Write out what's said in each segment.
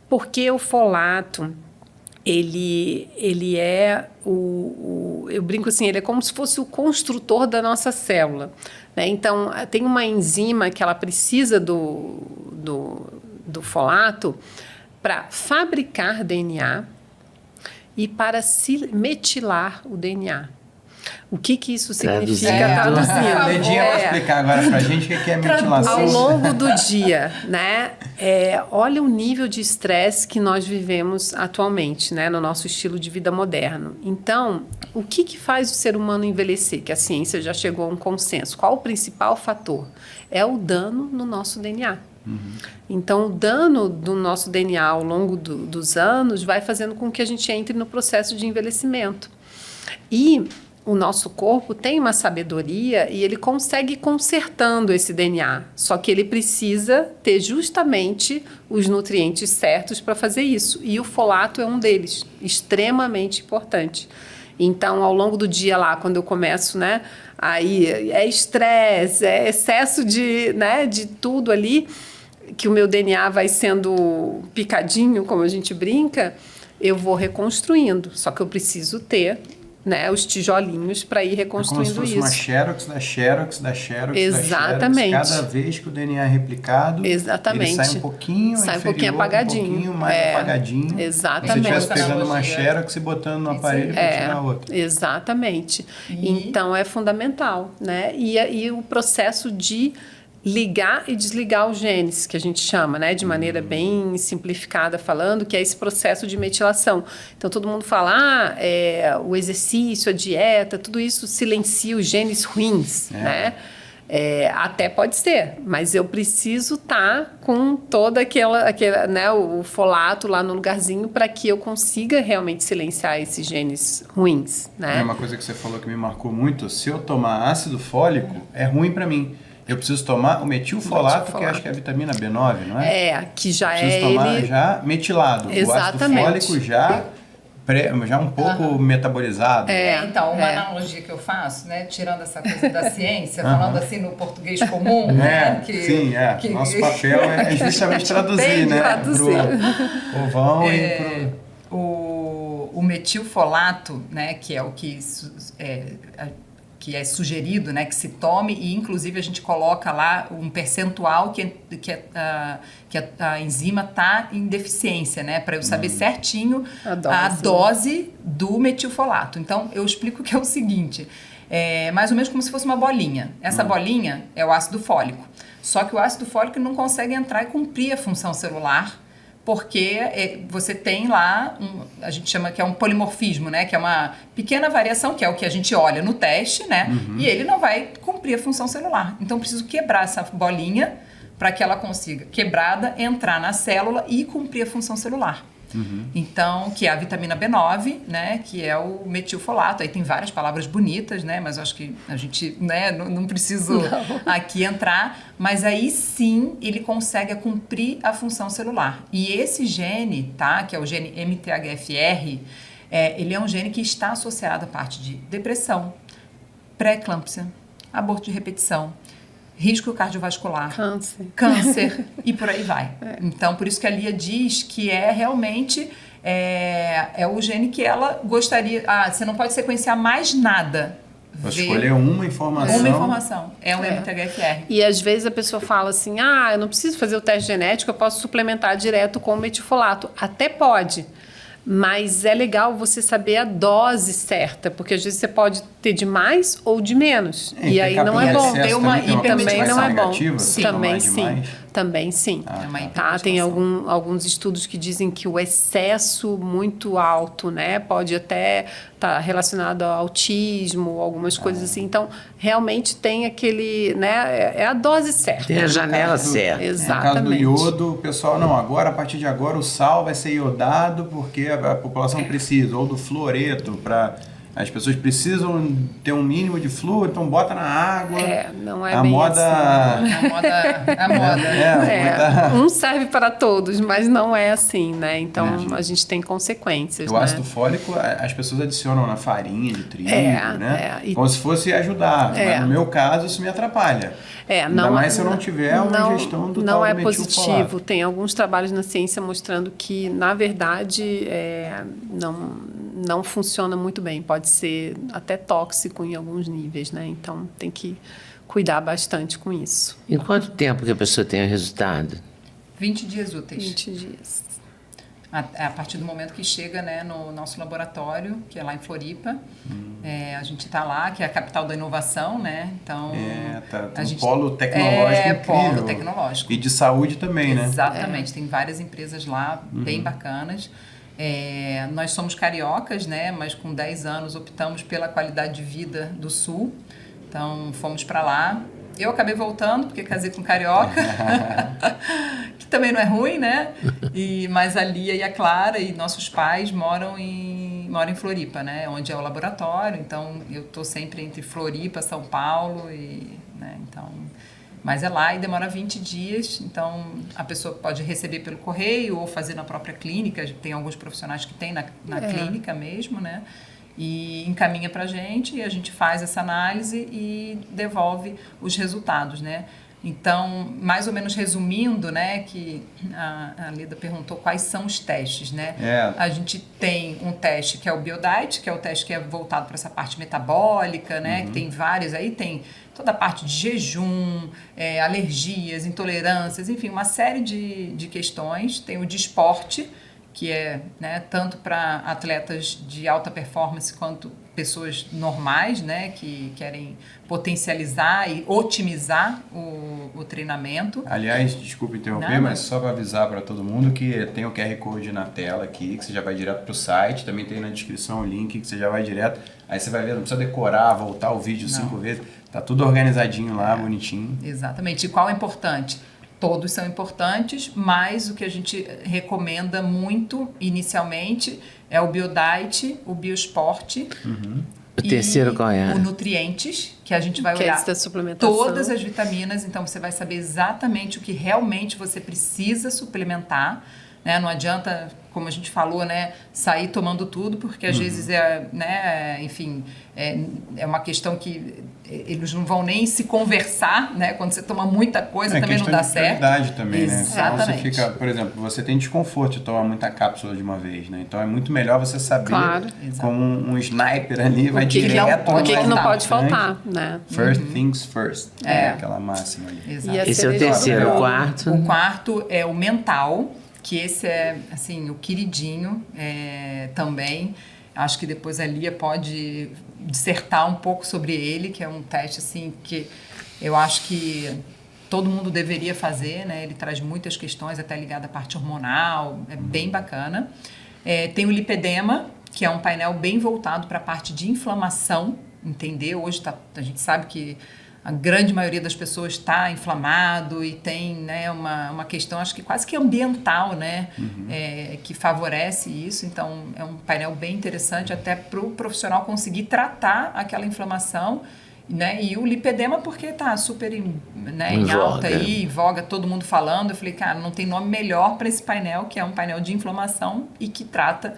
Porque o folato, ele é eu brinco assim, ele é como se fosse o construtor da nossa célula, né? Então, tem uma enzima que ela precisa do folato para fabricar DNA e para metilar o DNA. O que isso significa traduzindo? Ledinha vai explicar agora pra gente o que é metilação. Ao longo do dia, né? Olha o nível de estresse que nós vivemos atualmente, né? No nosso estilo de vida moderno. Então, o que faz o ser humano envelhecer? Que a ciência já chegou a um consenso. Qual o principal fator? É o dano no nosso DNA. Então, o dano do nosso DNA ao longo dos anos vai fazendo com que a gente entre no processo de envelhecimento. E o nosso corpo tem uma sabedoria e ele consegue ir consertando esse DNA. Só que ele precisa ter justamente os nutrientes certos para fazer isso. E o folato é um deles, extremamente importante. Então, ao longo do dia lá, quando eu começo, né, aí é estresse, é excesso de tudo ali, que o meu DNA vai sendo picadinho, como a gente brinca, eu vou reconstruindo. Só que eu preciso ter, né, os tijolinhos para ir reconstruindo isso. Como se fosse uma xerox da xerox da xerox. Exatamente. Da xerox. Cada vez que o DNA é replicado, exatamente, ele sai um pouquinho apagadinho. Um pouquinho mais apagadinho. Exatamente. Como se estivesse pegando uma xerox e botando no aparelho para tirar outra. Exatamente. Então, é fundamental, né? E o processo de ligar e desligar os genes, que a gente chama, né, de maneira bem simplificada falando, que é esse processo de metilação. Então, todo mundo fala, o exercício, a dieta, tudo isso silencia os genes ruins, né? Até pode ser, mas eu preciso estar com toda aquela né, o folato lá no lugarzinho para que eu consiga realmente silenciar esses genes ruins, né? Uma coisa que você falou que me marcou muito, se eu tomar ácido fólico, é ruim para mim. Eu preciso tomar o metilfolato, que acho que é a vitamina B9, não é? Que já preciso tomar já metilado. Exatamente. O ácido fólico já um pouco metabolizado. Então, uma analogia que eu faço, né, tirando essa coisa da ciência, falando assim no português comum, né? Nosso papel é justamente traduzir, né? Pro povão e pro... O metilfolato, né, que é o que é sugerido, né, que se tome, e inclusive a gente coloca lá um percentual que a enzima está em deficiência, né, para eu saber certinho a dose do metilfolato. Então, eu explico que é o seguinte, mais ou menos como se fosse uma bolinha. Essa bolinha é o ácido fólico, só que o ácido fólico não consegue entrar e cumprir a função celular, porque você tem lá, a gente chama que é um polimorfismo, né? Que é uma pequena variação, que é o que a gente olha no teste, né? E ele não vai cumprir a função celular. Então, preciso quebrar essa bolinha para que ela consiga, quebrada, entrar na célula e cumprir a função celular. Então, que é a vitamina B9, né, que é o metilfolato. Aí tem várias palavras bonitas, né, mas eu acho que a gente, né, não preciso aqui entrar. Mas aí sim ele consegue cumprir a função celular. E esse gene, tá, que é o gene MTHFR, ele é um gene que está associado à parte de depressão, pré-eclâmpsia, aborto de repetição, risco cardiovascular, câncer e por aí vai. Então, por isso que a Lia diz que realmente o gene que ela gostaria... você não pode sequenciar mais nada. Vou escolher uma informação. Uma informação. É um MTHFR. E às vezes a pessoa fala assim, eu não preciso fazer o teste genético, eu posso suplementar direto com o metilfolato. Até pode. Mas é legal você saber a dose certa, porque às vezes você pode ter de mais ou de menos. E aí não é bom. Também não é bom. Também sim. Tem alguns estudos que dizem que o excesso muito alto, né, pode até estar relacionado ao autismo, algumas coisas assim. Então, realmente tem aquele, né, é a dose certa. Tem a janela certa. Exatamente. No caso do iodo, o pessoal, a partir de agora o sal vai ser iodado porque a população precisa, ou do fluoreto para As pessoas precisam ter um mínimo de flúor, então bota na água. Não é a bem moda... assim. A moda. Um serve para todos, mas não é assim, né? Então, a gente tem consequências, O ácido fólico, as pessoas adicionam na farinha de trigo, né? Como se fosse ajudar. Mas no meu caso, isso me atrapalha. Ainda mais se eu não tiver uma ingestão do tal do metilfolato. Não é positivo. Tem alguns trabalhos na ciência mostrando que, na verdade, não funciona muito bem. Pode ser até tóxico em alguns níveis, né? Então, tem que cuidar bastante com isso. Em quanto tempo que a pessoa tem o resultado? 20 dias úteis. 20 dias. A partir do momento que chega, né, no nosso laboratório, que é lá em Floripa. A gente está lá, que é a capital da inovação, né? Então, a gente, polo tecnológico incrível. Polo tecnológico. E de saúde também, né? Exatamente. Tem várias empresas lá, bem bacanas. Nós somos cariocas, né? Mas com 10 anos optamos pela qualidade de vida do Sul. Então, fomos para lá. Eu acabei voltando, porque casei com carioca, que também não é ruim, né? Mas a Lia e a Clara e nossos pais moram em Floripa, né? Onde é o laboratório. Então, eu estou sempre entre Floripa, São Paulo, né? Então, mas é lá e demora 20 dias. Então, a pessoa pode receber pelo correio ou fazer na própria clínica. Tem alguns profissionais que tem na clínica mesmo, né? E encaminha para a gente faz essa análise e devolve os resultados, né? Então, mais ou menos resumindo, né, que a Leda perguntou quais são os testes, né? A gente tem um teste que é o Biodite, que é o teste que é voltado para essa parte metabólica, né? Que tem vários, aí tem toda a parte de jejum, alergias, intolerâncias, enfim, uma série de questões. Tem o de esporte, que é, né, tanto para atletas de alta performance quanto pessoas normais, né, que querem potencializar e otimizar o treinamento. Aliás, desculpa interromper, mas só para avisar para todo mundo que tem o QR Code na tela aqui, que você já vai direto para o site, também tem na descrição o link que você já vai direto, aí você vai ver, não precisa decorar, voltar o vídeo 5 vezes, tá tudo organizadinho lá, bonitinho. Exatamente. E qual é importante? Todos são importantes, mas o que a gente recomenda muito inicialmente é o Biodite, o Biosport. O terceiro qual é? O Nutrientes, que a gente vai olhar todas as vitaminas, então você vai saber exatamente o que realmente você precisa suplementar, né? Não adianta, como a gente falou, né, sair tomando tudo, porque às vezes enfim, é uma questão que eles não vão nem se conversar, né? Quando você toma muita coisa também não dá certo. É questão de também, exatamente. Né? Então você fica, por exemplo, você tem desconforto de tomar muita cápsula de uma vez, né? Então é muito melhor você saber, como um sniper ali, vai direto. O que não pode faltar, né? First things first. Aquela máxima ali. Exato. Esse é o terceiro. O quarto? O quarto é o mental, que esse é, assim, o queridinho também. Acho que depois a Lia pode dissertar um pouco sobre ele, que é um teste, assim, que eu acho que todo mundo deveria fazer, né? Ele traz muitas questões, até ligada à parte hormonal, é bem bacana. Tem o lipedema, que é um painel bem voltado para a parte de inflamação, entendeu? Hoje a gente sabe que a grande maioria das pessoas está inflamado e tem, né, uma questão, acho que quase que ambiental, né, que favorece isso. Então, é um painel bem interessante até para o profissional conseguir tratar aquela inflamação, né, e o lipedema porque está super em alta aí, em voga, todo mundo falando. Eu falei, cara, não tem nome melhor para esse painel, que é um painel de inflamação e que trata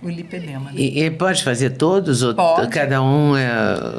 o lipedema. Né? E pode fazer todos? Ou cada um,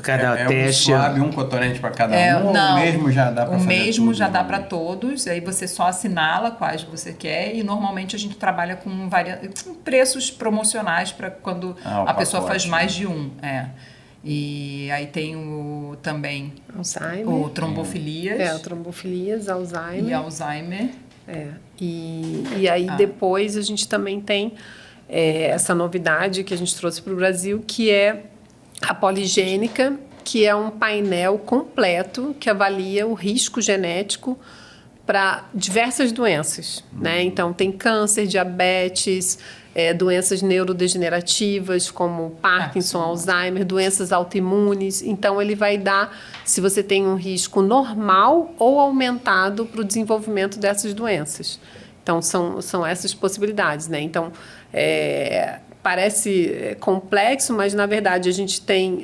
cada teste? Um suave, um cotonete para cada um? Não, ou o mesmo já dá para fazer? O mesmo já dá para todos, aí você só assinala quais você quer e normalmente a gente trabalha com preços promocionais para quando a pessoa faz mais de um. E aí tem também Alzheimer. O trombofilias. O trombofilias, Alzheimer. E Alzheimer. E aí depois a gente também tem essa novidade que a gente trouxe para o Brasil, que é a poligênica, que é um painel completo que avalia o risco genético para diversas doenças, né? Então, tem câncer, diabetes, doenças neurodegenerativas como Parkinson, Alzheimer, doenças autoimunes. Então, ele vai dar se você tem um risco normal ou aumentado para o desenvolvimento dessas doenças. Então, são essas possibilidades, né? Então, parece complexo, mas na verdade a gente tem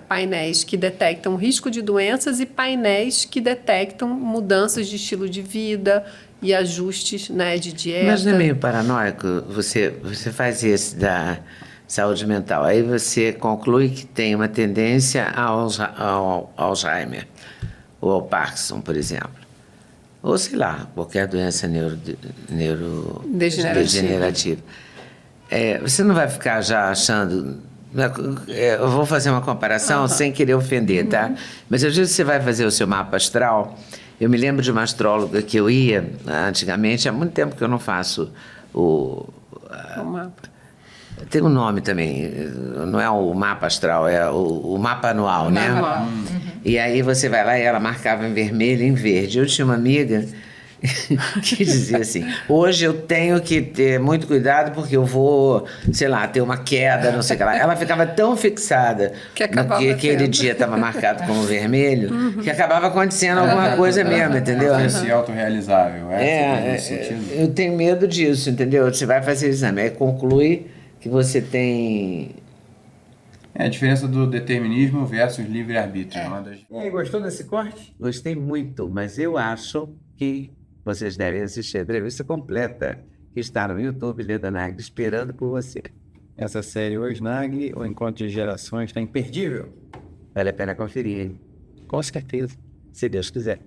painéis que detectam risco de doenças e painéis que detectam mudanças de estilo de vida e ajustes, né, de dieta. Mas não é meio paranoico? Você faz esse da saúde mental, aí você conclui que tem uma tendência ao Alzheimer ou ao Parkinson, por exemplo. Ou, sei lá, qualquer doença neurodegenerativa. Você não vai ficar já achando... Eu vou fazer uma comparação sem querer ofender, tá? Mas às vezes você vai fazer o seu mapa astral. Eu me lembro de uma astróloga que eu ia antigamente, há muito tempo que eu não faço o mapa. Tem um nome também, não é o mapa astral, é o mapa anual, né? Anual. E aí você vai lá e ela marcava em vermelho e em verde. Eu tinha uma amiga que dizia assim, hoje eu tenho que ter muito cuidado porque eu vou, sei lá, ter uma queda, não sei o que lá. Ela ficava tão fixada que aquele dia estava marcado como vermelho, que acabava acontecendo alguma coisa mesmo, entendeu? Esse autorrealizável, nesse sentido. Eu tenho medo disso, entendeu? Você vai fazer o exame, aí conclui que você tem... A diferença do determinismo versus livre-arbítrio. E aí, gostou desse corte? Gostei muito, mas eu acho que vocês devem assistir a entrevista completa, que está no YouTube, Leda Nagli, esperando por você. Essa série Hoje Nagli, o Encontro de Gerações, está imperdível. Vale a pena conferir, hein? Com certeza. Se Deus quiser.